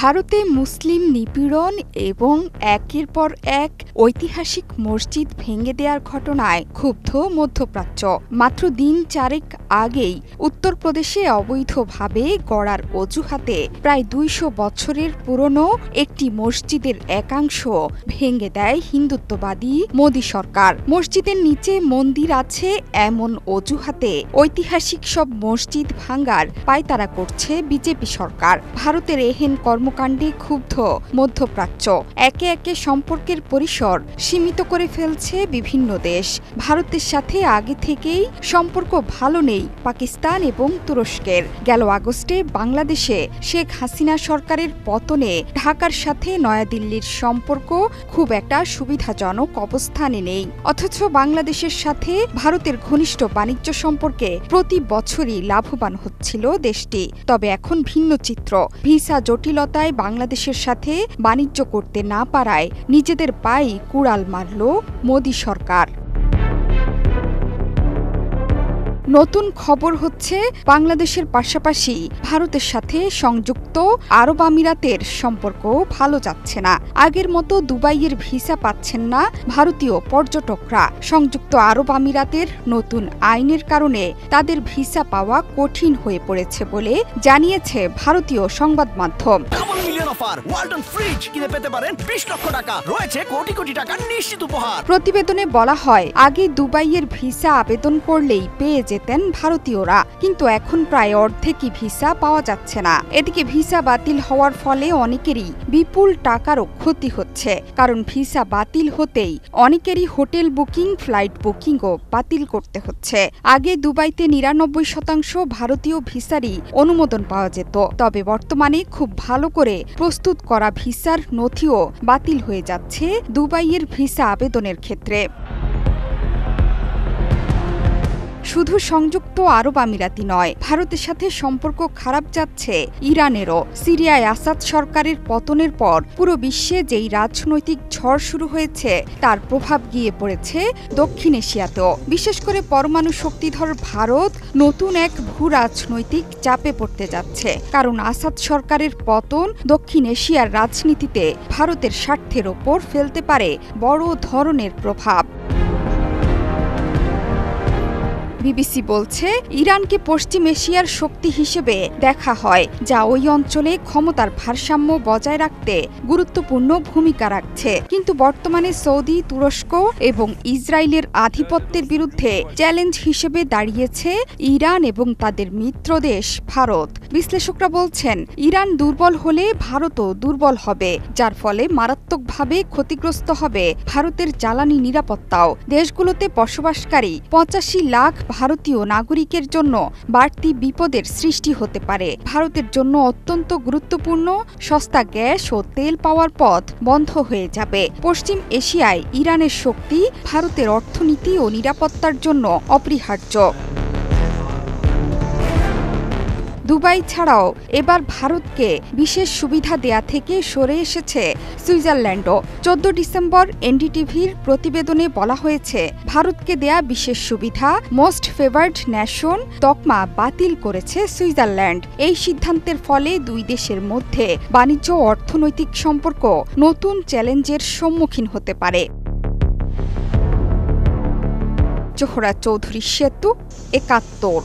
ভারতে মুসলিম নিপীড়ন এবং একের পর এক ঐতিহাসিক মসজিদ ভেঙে দেওয়ার ঘটনায় ক্ষুব্ধ মধ্যপ্রাচ্য। মাত্র দিন চারেক আগেই উত্তরপ্রদেশে অবৈধভাবে গড়ার অজুহাতে প্রায় ২০০ বছরের পুরনো একটি মসজিদের একাংশ ভেঙে দেয় হিন্দুত্ববাদী মোদী সরকার। মসজিদের নিচে মন্দির আছে এমন অজুহাতে ঐতিহাসিক সব মসজিদ ভাঙার পায়তারা করছে বিজেপি সরকার। ভারতের এহেন কর্মকাণ্ডে ক্ষুব্ধ মধ্যপ্রাচ্য। একে একে সম্পর্কের পরিসর সীমিত করে ফেলছে বিভিন্ন দেশ। ভারতের সাথে আগে থেকেই সম্পর্ক ভালো নেই পাকিস্তান এবং তুরস্কের। গেল আগস্টে বাংলাদেশে শেখ হাসিনা সরকারের পতনে ঢাকার সাথে নয়াদিল্লির সম্পর্ক খুব একটা সুবিধাজনক অবস্থানে নেই। অথচ বাংলাদেশের সাথে ভারতের ঘনিষ্ঠ বাণিজ্য সম্পর্কে প্রতি বছরই লাভবান হচ্ছিল দেশটি। তবে এখন ভিন্ন চিত্র। ভিসা জটিলতায় বাংলাদেশের সাথে বাণিজ্য করতে না পারায় নিজেদের পায়ে কুড়াল মারল মোদী সরকার। নতুন খবর হচ্ছে, বাংলাদেশের পাশাপাশি ভারতের সাথে সংযুক্ত আরব আমিরাতের সম্পর্ক ভালো যাচ্ছে না। আগের মতো দুবাইয়ের ভিসা পাচ্ছেন না ভারতীয় পর্যটকরা। সংযুক্ত আরব আমিরাতের নতুন আইনের কারণে তাদের ভিসা পাওয়া কঠিন হয়ে পড়েছে বলে জানিয়েছে ভারতীয় সংবাদ মাধ্যম। প্রতিবেদনে বলা হয়, আগে দুবাইয়ের ভিসা আবেদন করলেই পেয়ে যেতেন ভারতীয়রা, কিন্তু এখন প্রায় অর্ধেকই ভিসা পাওয়া যাচ্ছে না। এদিকে ভিসা বাতিল হওয়ার ফলে অনেকেরই বিপুল টাকারও ক্ষতি হচ্ছে। কারণ ভিসা বাতিল হতেই অনেকেরই হোটেল বুকিং, ফ্লাইট বুকিংও বাতিল করতে হচ্ছে। আগে দুবাইতে ৯৯% ভারতীয় ভিসারই অনুমোদন পাওয়া যেত। তবে বর্তমানে খুব ভালো করে প্রস্তুত করা ভিসার নথিও বাতিল হয়ে যাচ্ছে দুবাইয়ের ভিসা আবেদনের ক্ষেত্রে। শুধু সংযুক্ত আরব আমিরাতই নয়, ভারতের সাথে সম্পর্ক খারাপ যাচ্ছে ইরানেরও। সিরিয়ায় আসাদ সরকারের পতনের পর পুরো বিশ্বে যেই রাজনৈতিক ঝড় শুরু হয়েছে তার প্রভাব গিয়ে পড়েছে দক্ষিণ এশিয়াতেও। বিশেষ করে পরমাণু শক্তিধর ভারত নতুন এক ভূ রাজনৈতিক চাপে পড়তে যাচ্ছে। কারণ আসাদ সরকারের পতন দক্ষিণ এশিয়ার রাজনীতিতে ভারতের স্বার্থের ওপর ফেলতে পারে বড় ধরনের প্রভাব। বিবিসি বলছে, ইরানকে পশ্চিম এশিয়ার শক্তি হিসেবে দেখা হয়, যা ওই অঞ্চলে ক্ষমতার ভারসাম্য বজায় রাখতে গুরুত্বপূর্ণ ভূমিকা রাখছে। কিন্তু বর্তমানে সৌদি, তুরস্ক এবং ইসরায়েলের আধিপত্যের বিরুদ্ধে চ্যালেঞ্জ হিসেবে দাঁড়িয়েছে ইরান এবং তাদের মিত্র দেশ ভারত। বিশ্লেষকরা বলছেন, ইরান দুর্বল হলে ভারতও দুর্বল হবে, যার ফলে মারাত্মকভাবে ক্ষতিগ্রস্ত হবে ভারতের জ্বালানি নিরাপত্তাও। দেশগুলোতে বসবাসকারী ৮৫ লাখ ভারতীয় নাগরিকের জন্য বাড়তি বিপদের সৃষ্টি হতে পারে। ভারতের জন্য অত্যন্ত গুরুত্বপূর্ণ সস্তা গ্যাস ও তেল পাওয়ার পথ বন্ধ হয়ে যাবে। পশ্চিম এশিয়ায় ইরানের শক্তি ভারতের অর্থনীতি ও নিরাপত্তার জন্য অপরিহার্য। দুবাই ছাড়াও এবার ভারতকে বিশেষ সুবিধা দেয়া থেকে সরে এসেছে সুইজারল্যান্ডও। ১৪ ডিসেম্বর এনডিটিভির প্রতিবেদনে বলা হয়েছে, ভারতকে দেয়া বিশেষ সুবিধা মোস্ট ফেভার্ড নেশন তকমা বাতিল করেছে সুইজারল্যান্ড। এই সিদ্ধান্তের ফলে দুই দেশের মধ্যে বাণিজ্য ও অর্থনৈতিক সম্পর্ক নতুন চ্যালেঞ্জের সম্মুখীন হতে পারে। জোহরা চৌধুরী সেতু, ৭১।